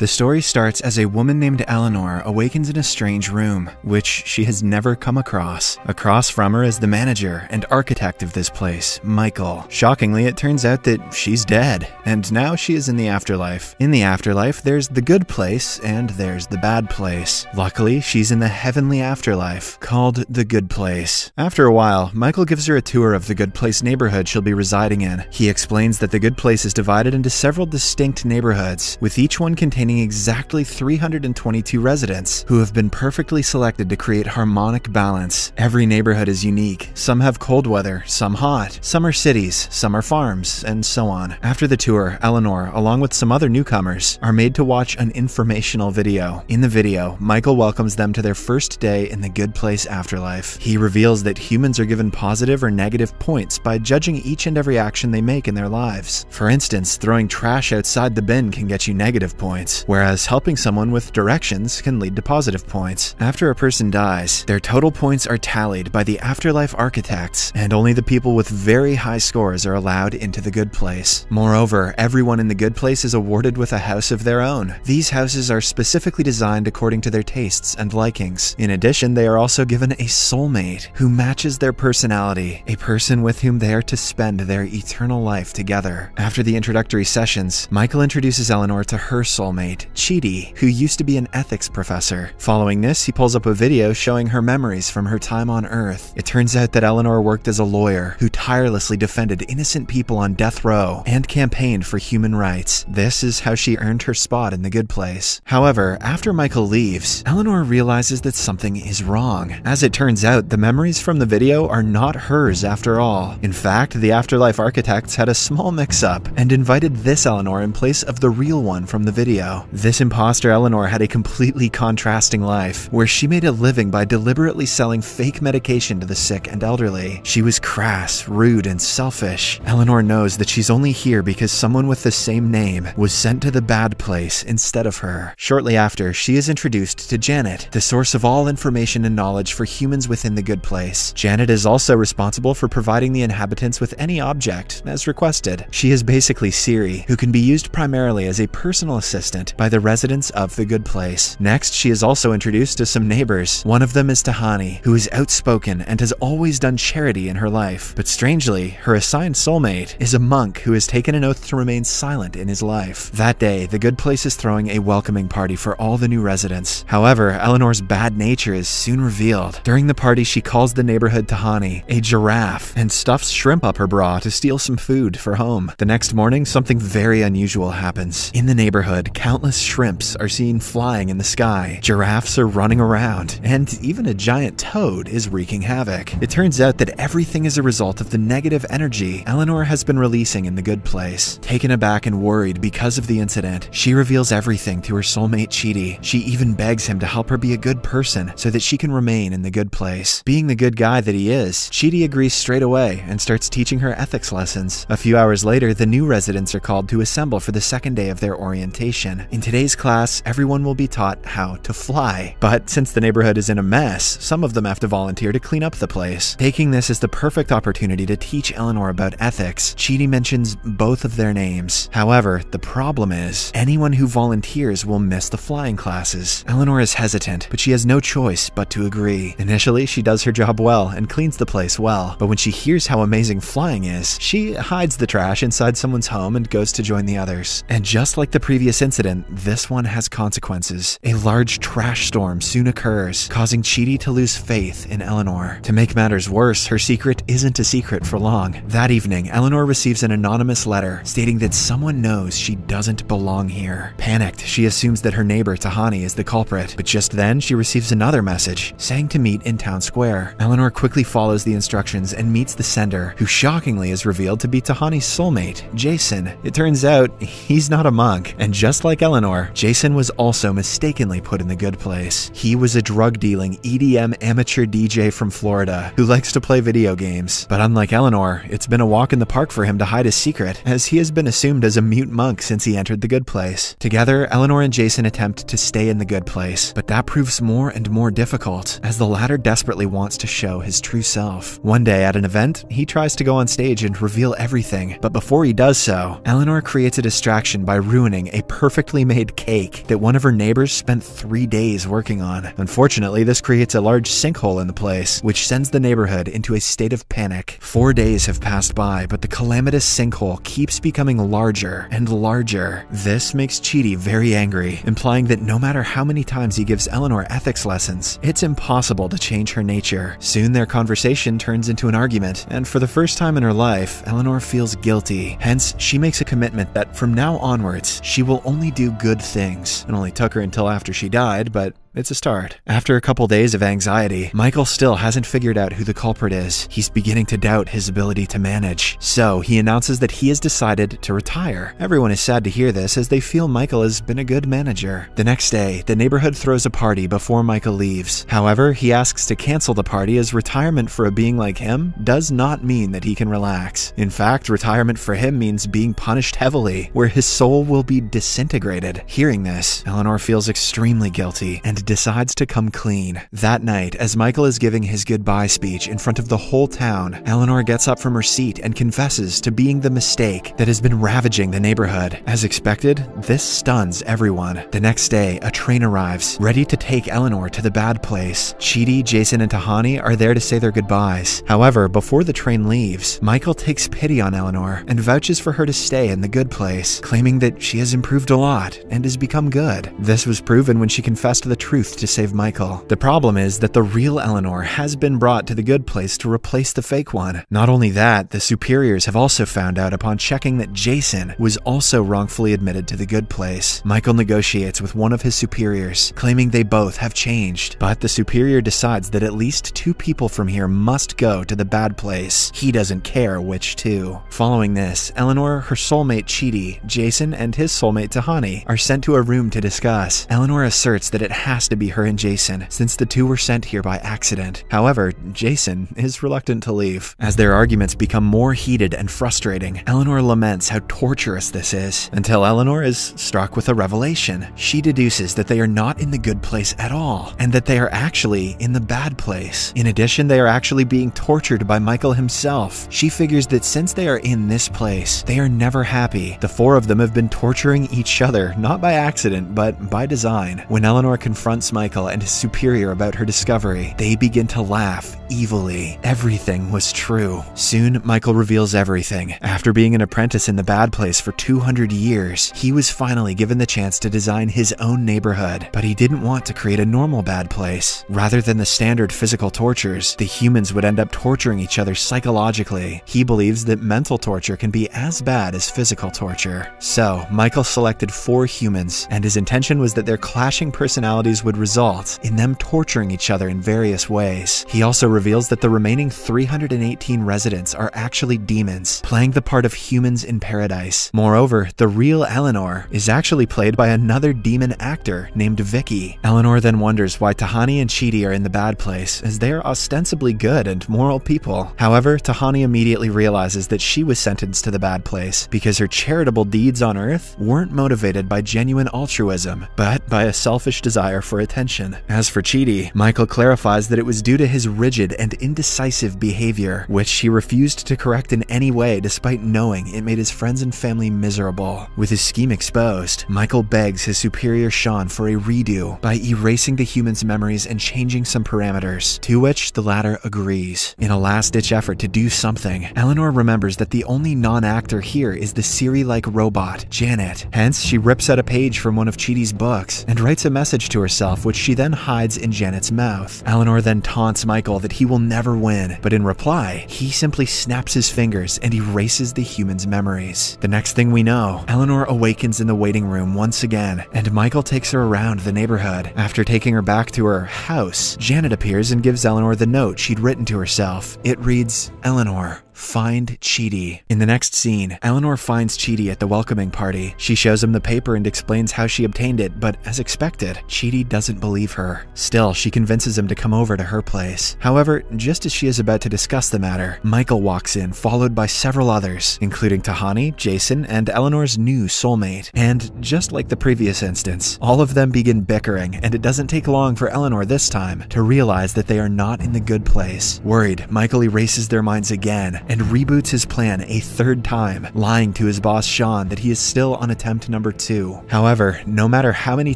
The story starts as a woman named Eleanor awakens in a strange room, which she has never come across. Across from her is the manager and architect of this place, Michael. Shockingly, it turns out that she's dead, and now she is in the afterlife. In the afterlife, there's the good place and there's the bad place. Luckily, she's in the heavenly afterlife, called the good place. After a while, Michael gives her a tour of the good place neighborhood she'll be residing in. He explains that the good place is divided into several distinct neighborhoods, with each one containing exactly 322 residents who have been perfectly selected to create harmonic balance. Every neighborhood is unique. Some have cold weather, some hot, some are cities, some are farms, and so on. After the tour, Eleanor, along with some other newcomers, are made to watch an informational video. In the video, Michael welcomes them to their first day in the good place afterlife. He reveals that humans are given positive or negative points by judging each and every action they make in their lives. For instance, throwing trash outside the bin can get you negative points, whereas helping someone with directions can lead to positive points. After a person dies, their total points are tallied by the afterlife architects, and only the people with very high scores are allowed into the good place. Moreover, everyone in the good place is awarded with a house of their own. These houses are specifically designed according to their tastes and likings. In addition, they are also given a soulmate who matches their personality, a person with whom they are to spend their eternal life together. After the introductory sessions, Michael introduces Eleanor to her soulmate, Chidi, who used to be an ethics professor. Following this, he pulls up a video showing her memories from her time on Earth. It turns out that Eleanor worked as a lawyer who tirelessly defended innocent people on death row and campaigned for human rights. This is how she earned her spot in the good place. However, after Michael leaves, Eleanor realizes that something is wrong. As it turns out, the memories from the video are not hers after all. In fact, the afterlife architects had a small mix-up and invited this Eleanor in place of the real one from the video. This imposter Eleanor had a completely contrasting life, where she made a living by deliberately selling fake medication to the sick and elderly. She was crass, rude, and selfish. Eleanor knows that she's only here because someone with the same name was sent to the bad place instead of her. Shortly after, she is introduced to Janet, the source of all information and knowledge for humans within the good place. Janet is also responsible for providing the inhabitants with any object, as requested. She is basically Siri, who can be used primarily as a personal assistant by the residents of the good place. Next, she is also introduced to some neighbors. One of them is Tahani, who is outspoken and has always done charity in her life. But strangely, her assigned soulmate is a monk who has taken an oath to remain silent in his life. That day, the good place is throwing a welcoming party for all the new residents. However, Eleanor's bad nature is soon revealed. During the party, she calls the neighborhood Tahani a giraffe and stuffs shrimp up her bra to steal some food for home. The next morning, something very unusual happens. In the neighborhood, countless shrimps are seen flying in the sky. Giraffes are running around, and even a giant toad is wreaking havoc. It turns out that everything is a result of the negative energy Eleanor has been releasing in the good place. Taken aback and worried because of the incident, she reveals everything to her soulmate Chidi. She even begs him to help her be a good person so that she can remain in the good place. Being the good guy that he is, Chidi agrees straight away and starts teaching her ethics lessons. A few hours later, the new residents are called to assemble for the second day of their orientation. In today's class, everyone will be taught how to fly. But since the neighborhood is in a mess, some of them have to volunteer to clean up the place. Taking this as the perfect opportunity to teach Eleanor about ethics, Chidi mentions both of their names. However, the problem is, anyone who volunteers will miss the flying classes. Eleanor is hesitant, but she has no choice but to agree. Initially, she does her job well and cleans the place well, but when she hears how amazing flying is, she hides the trash inside someone's home and goes to join the others. And just like the previous incident, this one has consequences. A large trash storm soon occurs, causing Chidi to lose faith in Eleanor. To make matters worse, her secret isn't a secret for long. That evening, Eleanor receives an anonymous letter stating that someone knows she doesn't belong here. Panicked, she assumes that her neighbor Tahani is the culprit, but just then she receives another message saying to meet in town square. Eleanor quickly follows the instructions and meets the sender, who shockingly is revealed to be Tahani's soulmate, Jason. It turns out he's not a monk, and just like Eleanor, Jason was also mistakenly put in the good place. He was a drug-dealing EDM amateur DJ from Florida who likes to play video games. But unlike Eleanor, it's been a walk in the park for him to hide his secret, as he has been assumed as a mute monk since he entered the good place. Together, Eleanor and Jason attempt to stay in the good place, but that proves more and more difficult, as the latter desperately wants to show his true self. One day at an event, he tries to go on stage and reveal everything, but before he does so, Eleanor creates a distraction by ruining a perfect perfectly made cake that one of her neighbors spent 3 days working on. Unfortunately, this creates a large sinkhole in the place, which sends the neighborhood into a state of panic. 4 days have passed by, but the calamitous sinkhole keeps becoming larger and larger. This makes Chidi very angry, implying that no matter how many times he gives Eleanor ethics lessons, it's impossible to change her nature. Soon their conversation turns into an argument, and for the first time in her life, Eleanor feels guilty. Hence, she makes a commitment that from now onwards, she will only do good things. It only took her until after she died, but it's a start. After a couple days of anxiety, Michael still hasn't figured out who the culprit is. He's beginning to doubt his ability to manage. So he announces that he has decided to retire. Everyone is sad to hear this as they feel Michael has been a good manager. The next day, the neighborhood throws a party before Michael leaves. However, he asks to cancel the party as retirement for a being like him does not mean that he can relax. In fact, retirement for him means being punished heavily, where his soul will be disintegrated. Hearing this, Eleanor feels extremely guilty and decides to come clean. That night, as Michael is giving his goodbye speech in front of the whole town, Eleanor gets up from her seat and confesses to being the mistake that has been ravaging the neighborhood. As expected, this stuns everyone. The next day, a train arrives, ready to take Eleanor to the bad place. Chidi, Jason, and Tahani are there to say their goodbyes. However, before the train leaves, Michael takes pity on Eleanor and vouches for her to stay in the good place, claiming that she has improved a lot and has become good. This was proven when she confessed the truth to save Michael. The problem is that the real Eleanor has been brought to the good place to replace the fake one. Not only that, the superiors have also found out upon checking that Jason was also wrongfully admitted to the good place. Michael negotiates with one of his superiors, claiming they both have changed, but the superior decides that at least 2 people from here must go to the bad place. He doesn't care which 2. Following this, Eleanor, her soulmate Chidi, Jason, and his soulmate Tahani are sent to a room to discuss. Eleanor asserts that it has to be her and Jason, since the 2 were sent here by accident. However, Jason is reluctant to leave. As their arguments become more heated and frustrating, Eleanor laments how torturous this is, until Eleanor is struck with a revelation. She deduces that they are not in the good place at all, and that they are actually in the bad place. In addition, they are actually being tortured by Michael himself. She figures that since they are in this place, they are never happy. The 4 of them have been torturing each other, not by accident, but by design. When Eleanor confronts Michael and his superior about her discovery, they begin to laugh evilly. Everything was true. Soon, Michael reveals everything. After being an apprentice in the bad place for 200 years, he was finally given the chance to design his own neighborhood, but he didn't want to create a normal bad place. Rather than the standard physical tortures, the humans would end up torturing each other psychologically. He believes that mental torture can be as bad as physical torture. So, Michael selected 4 humans, and his intention was that their clashing personalities would result in them torturing each other in various ways. He also reveals that the remaining 318 residents are actually demons, playing the part of humans in paradise. Moreover, the real Eleanor is actually played by another demon actor named Vicky. Eleanor then wonders why Tahani and Chidi are in the bad place, as they are ostensibly good and moral people. However, Tahani immediately realizes that she was sentenced to the bad place because her charitable deeds on Earth weren't motivated by genuine altruism, but by a selfish desire for attention. As for Chidi, Michael clarifies that it was due to his rigid and indecisive behavior, which he refused to correct in any way despite knowing it made his friends and family miserable. With his scheme exposed, Michael begs his superior Sean for a redo by erasing the human's memories and changing some parameters, to which the latter agrees. In a last-ditch effort to do something, Eleanor remembers that the only non-actor here is the Siri-like robot, Janet. Hence, she rips out a page from one of Chidi's books and writes a message to herself, which she then hides in Janet's mouth. Eleanor then taunts Michael that he will never win, but in reply, he simply snaps his fingers and erases the human's memories. The next thing we know, Eleanor awakens in the waiting room once again, and Michael takes her around the neighborhood. After taking her back to her house, Janet appears and gives Eleanor the note she'd written to herself. It reads, "Eleanor, find Chidi." In the next scene, Eleanor finds Chidi at the welcoming party. She shows him the paper and explains how she obtained it, but as expected, Chidi doesn't believe her. Still, she convinces him to come over to her place. However, just as she is about to discuss the matter, Michael walks in, followed by several others, including Tahani, Jason, and Eleanor's new soulmate. And just like the previous instance, all of them begin bickering, and it doesn't take long for Eleanor this time to realize that they are not in the good place. Worried, Michael erases their minds again and reboots his plan a third time, lying to his boss Sean that he is still on attempt number 2. However, no matter how many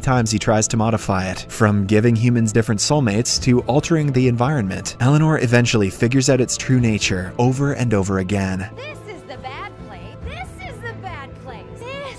times he tries to modify it, from giving humans different soulmates to altering the environment, Eleanor eventually figures out its true nature over and over again. This is the bad place. This is the bad place. This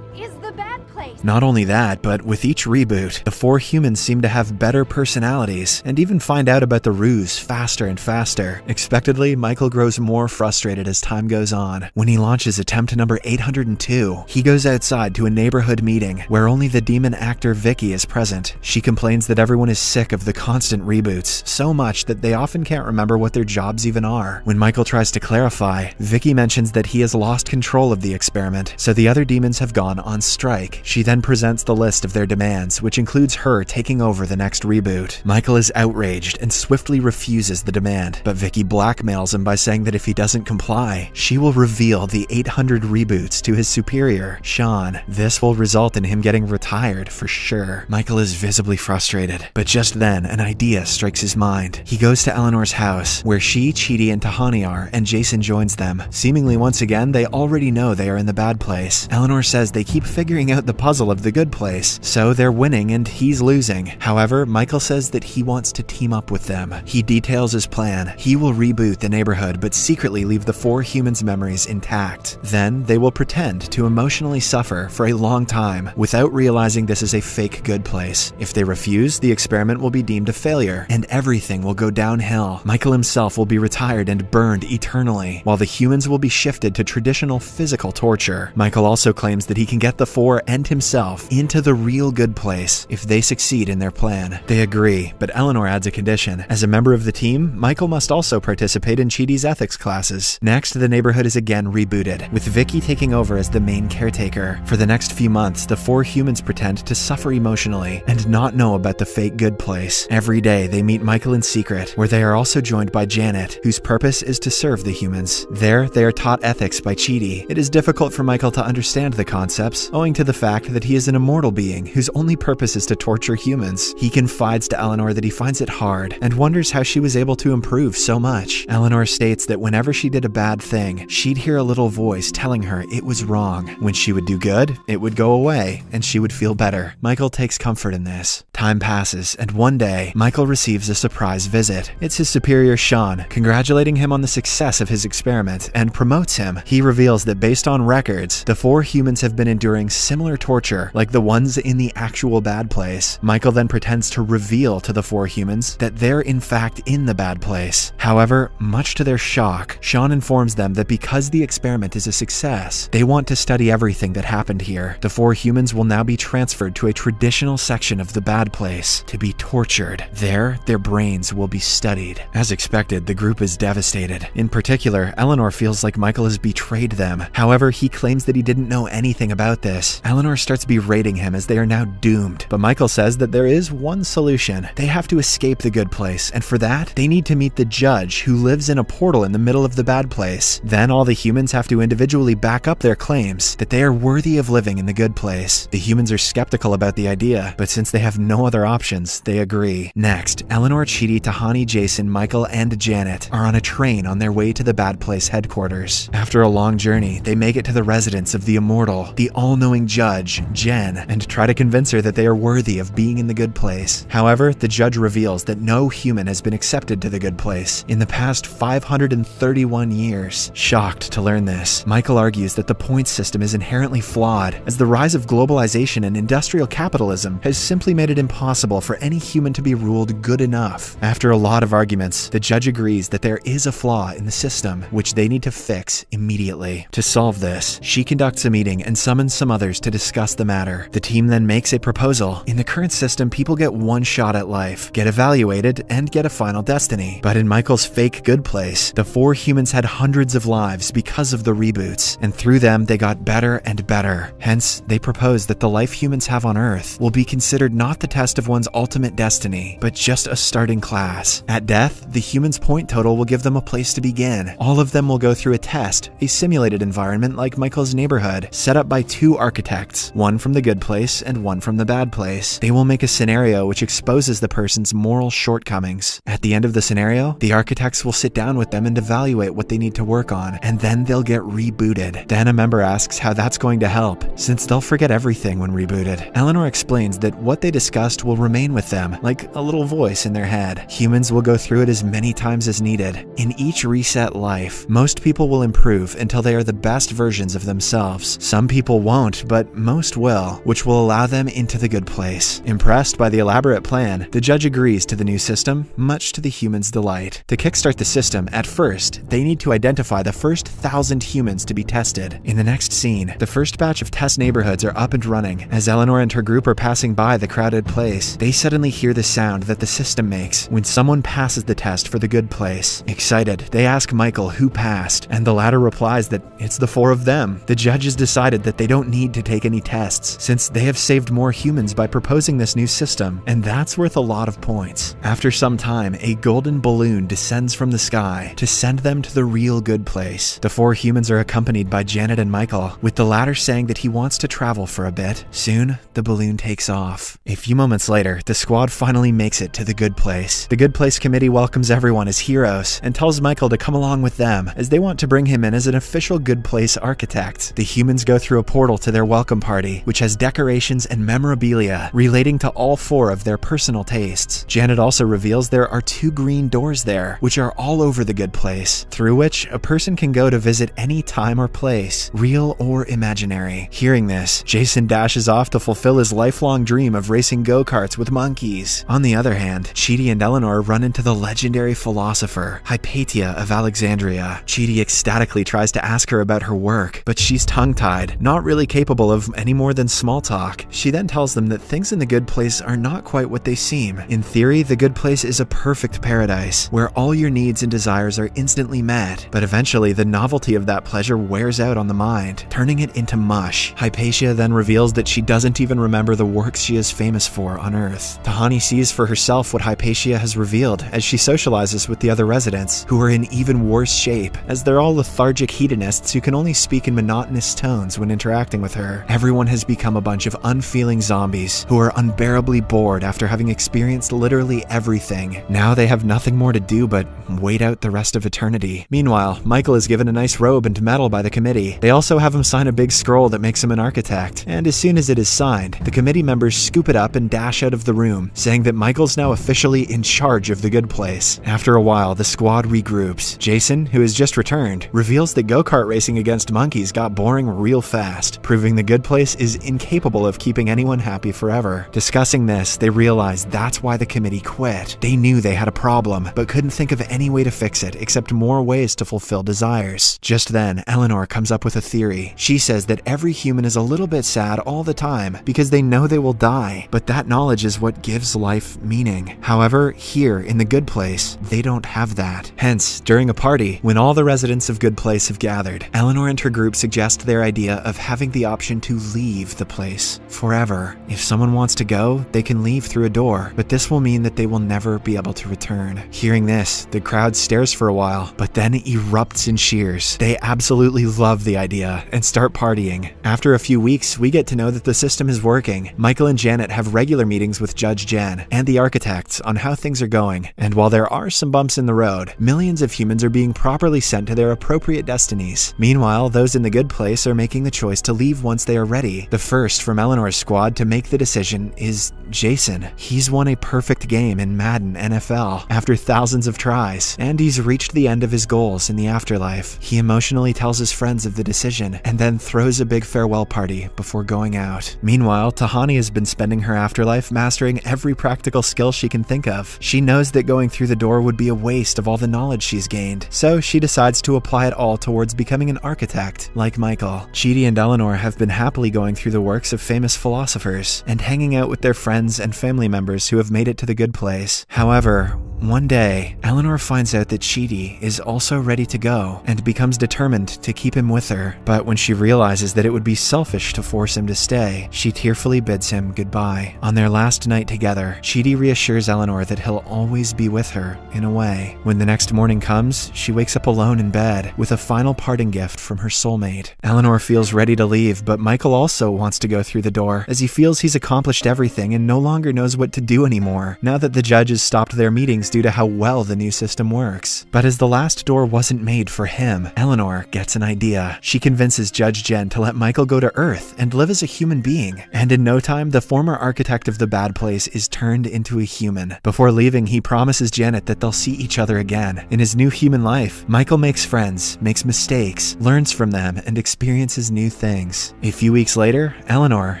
is the bad place. Not only that, but with each reboot, the 4 humans seem to have better personalities and even find out about the ruse faster and faster. Expectedly, Michael grows more frustrated as time goes on. When he launches attempt number 802, he goes outside to a neighborhood meeting where only the demon actor Vicky is present. She complains that everyone is sick of the constant reboots, so much that they often can't remember what their jobs even are. When Michael tries to clarify, Vicky mentions that he has lost control of the experiment, so the other demons have gone on strike. She then presents the list of their demands, which includes her taking over the next reboot. Michael is outraged and swiftly refuses the demand, but Vicky blackmails him by saying that if he doesn't comply, she will reveal the 800 reboots to his superior, Sean. This will result in him getting retired for sure. Michael is visibly frustrated, but just then an idea strikes his mind. He goes to Eleanor's house, where she, Chidi, and Tahani are, and Jason joins them. Seemingly once again, they already know they are in the bad place. Eleanor says they keep figuring out the puzzle of the good place, so they're winning and he's losing. However, Michael says that he wants to team up with them. He details his plan. He will reboot the neighborhood, but secretly leave the 4 humans' memories intact. Then they will pretend to emotionally suffer for a long time without realizing this is a fake good place. If they refuse, the experiment will be deemed a failure and everything will go downhill. Michael himself will be retired and burned eternally, while the humans will be shifted to traditional physical torture. Michael also claims that he can get the 4 and himself into the real good place if they succeed in their plan. They agree, but Eleanor adds a condition. As a member of the team, Michael must also participate in Chidi's ethics classes. Next, the neighborhood is again rebooted, with Vicky taking over as the main caretaker. For the next few months, the 4 humans pretend to suffer emotionally and not know about the fake good place. Every day, they meet Michael in secret, where they are also joined by Janet, whose purpose is to serve the humans. There, they are taught ethics by Chidi. It is difficult for Michael to understand the concepts, owing to the fact that he is an immortal being whose only purpose is to torture humans. He confides to Eleanor that he finds it hard and wonders how she was able to improve so much. Eleanor states that whenever she did a bad thing, she'd hear a little voice telling her it was wrong. When she would do good, it would go away and she would feel better. Michael takes comfort in this. Time passes, and one day, Michael receives a surprise visit. It's his superior Sean, congratulating him on the success of his experiment and promotes him. He reveals that based on records, the 4 humans have been enduring similar torture like the ones in the actual bad place. Michael then pretends to reveal to the 4 humans that they're in fact in the bad place. However, much to their shock, Sean informs them that because the experiment is a success, they want to study everything that happened here. The 4 humans will now be transferred to a traditional section of the bad place to be tortured. There, their brains will be studied. As expected, the group is devastated. In particular, Eleanor feels like Michael has betrayed them. However, he claims that he didn't know anything about this. Eleanor starts berating him as they are now doomed, but Michael says that there is one solution. They have to escape the good place, and for that, they need to meet the judge who lives in a portal in the middle of the bad place. Then all the humans have to individually back up their claims that they are worthy of living in the good place. The humans are skeptical about the idea, but since they have no other options, they agree. Next, Eleanor, Chidi, Tahani, Jason, Michael, and Janet are on a train on their way to the bad place headquarters. After a long journey, they make it to the residence of the immortal, the all-knowing judge, Jen, and try to convince her that they are worthy of being in the good place. However, the judge reveals that no human has been accepted to the good place in the past 531 years. Shocked to learn this, Michael argues that the points system is inherently flawed, as the rise of globalization and industrial capitalism has simply made it impossible for any human to be ruled good enough. After a lot of arguments, the judge agrees that there is a flaw in the system, which they need to fix immediately. To solve this, she conducts a meeting and summons some others to discuss the matter. The team then makes a proposal. In the current system, people get one shot at life, get evaluated, and get a final destiny. But in Michael's fake good place, the 4 humans had hundreds of lives because of the reboots, and through them they got better and better. Hence, they propose that the life humans have on Earth will be considered not the test of one's ultimate destiny, but just a starting class. At death, the human's point total will give them a place to begin. All of them will go through a test, a simulated environment like Michael's neighborhood, set up by two architects, one from the good place and one from the bad place. They will make a scenario which exposes the person's moral shortcomings. At the end of the scenario, the architects will sit down with them and evaluate what they need to work on, and then they'll get rebooted. Then a member asks how that's going to help, since they'll forget everything when rebooted. Eleanor explains that what they discussed will remain with them, like a little voice in their head. Humans will go through it as many times as needed. In each reset life, most people will improve until they are the best versions of themselves. Some people won't, but most will, which will allow them into the good place. Impressed by the elaborate plan, the judge agrees to the new system, much to the humans' delight. To kickstart the system, at first, they need to identify the first 1,000 humans to be tested. In the next scene, the first batch of test neighborhoods are up and running. As Eleanor and her group are passing by the crowded place, they suddenly hear the sound that the system makes when someone passes the test for the good place. Excited, they ask Michael who passed, and the latter replies that it's the four of them. The judge has decided that they don't need to take any tests, since they have saved more humans by proposing this new system, and that's worth a lot of points. After some time, a golden balloon descends from the sky to send them to the real good place. The four humans are accompanied by Janet and Michael, with the latter saying that he wants to travel for a bit. Soon, the balloon takes off. A few moments later, the squad finally makes it to the good place. The good place committee welcomes everyone as heroes and tells Michael to come along with them, as they want to bring him in as an official good place architect. The humans go through a portal to their welcome party, which has decorations and memorabilia relating to all four of their personal tastes. Janet also reveals there are 2 green doors there, which are all over the good place, through which a person can go to visit any time or place, real or imaginary. Hearing this, Jason dashes off to fulfill his lifelong dream of racing go-karts with monkeys. On the other hand, Chidi and Eleanor run into the legendary philosopher, Hypatia of Alexandria. Chidi ecstatically tries to ask her about her work, but she's tongue-tied, not really capable of any more than small talk. She then tells them that things in the good place are not quite what they seem. In theory, the good place is a perfect paradise, where all your needs and desires are instantly met, but eventually the novelty of that pleasure wears out on the mind, turning it into mush. Hypatia then reveals that she doesn't even remember the works she is famous for on Earth. Tahani sees for herself what Hypatia has revealed as she socializes with the other residents, who are in even worse shape, as they're all lethargic hedonists who can only speak in monotonous tones when interacting with her. Everyone has become a bunch of unfeeling zombies who are unbearably bored after having experienced literally everything. Now they have nothing more to do but wait out the rest of eternity. Meanwhile, Michael is given a nice robe and medal by the committee. They also have him sign a big scroll that makes him an architect, and as soon as it is signed, the committee members scoop it up and dash out of the room, saying that Michael's now officially in charge of the good place. After a while, the squad regroups. Jason, who has just returned, reveals that go-kart racing against monkeys got boring real fast, proving the good place is incapable of keeping anyone happy forever. Discussing this, they realize that's why the committee quit. They knew they had a problem, but couldn't think of any way to fix it except more ways to fulfill desires. Just then, Eleanor comes up with a theory. She says that every human is a little bit sad all the time because they know they will die, but that knowledge is what gives life meaning. However, here in the good place, they don't have that. Hence, during a party, when all the residents of Good Place have gathered, Eleanor and her group suggest their idea of having the option to leave the place forever. If someone wants to go, they can leave through a door, but this will mean that they will never be able to return. Hearing this, the crowd stares for a while, but then erupts in cheers. They absolutely love the idea and start partying. After a few weeks, we get to know that the system is working. Michael and Janet have regular meetings with Judge Jen and the architects on how things are going, and while there are some bumps in the road, millions of humans are being properly sent to their appropriate destinies. Meanwhile, those in the good place are making the choice to leave once they are ready. The first from Eleanor's squad to make the decision is Jason. He's won a perfect game in Madden NFL after thousands of tries, and he's reached the end of his goals in the afterlife. He emotionally tells his friends of the decision and then throws a big farewell party before going out. Meanwhile, Tahani has been spending her afterlife mastering every practical skill she can think of. She knows that going through the door would be a waste of all the knowledge she's gained, so she decides to apply it all towards becoming an architect, like Michael. Chidi and Eleanor have been happily going through the works of famous philosophers and hanging out with their friends and family members who have made it to the good place. However, One day, Eleanor finds out that Chidi is also ready to go and becomes determined to keep him with her. But when she realizes that it would be selfish to force him to stay, she tearfully bids him goodbye. On their last night together, Chidi reassures Eleanor that he'll always be with her, in a way. When the next morning comes, she wakes up alone in bed with a final parting gift from her soulmate. Eleanor feels ready to leave, but Michael also wants to go through the door, as he feels he's accomplished everything and no longer knows what to do anymore, now that the judges stopped their meetings due to how well the new system works. But as the last door wasn't made for him, Eleanor gets an idea. She convinces Judge Jen to let Michael go to Earth and live as a human being. And in no time, the former architect of the bad place is turned into a human. Before leaving, he promises Janet that they'll see each other again. In his new human life, Michael makes friends, makes mistakes, learns from them, and experiences new things. A few weeks later, Eleanor,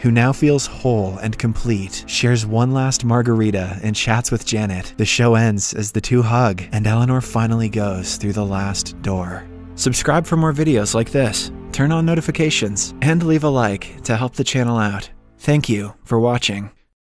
who now feels whole and complete, shares one last margarita and chats with Janet. The show ends as the two hug, and Eleanor finally goes through the last door. Subscribe for more videos like this, turn on notifications, and leave a like to help the channel out. Thank you for watching.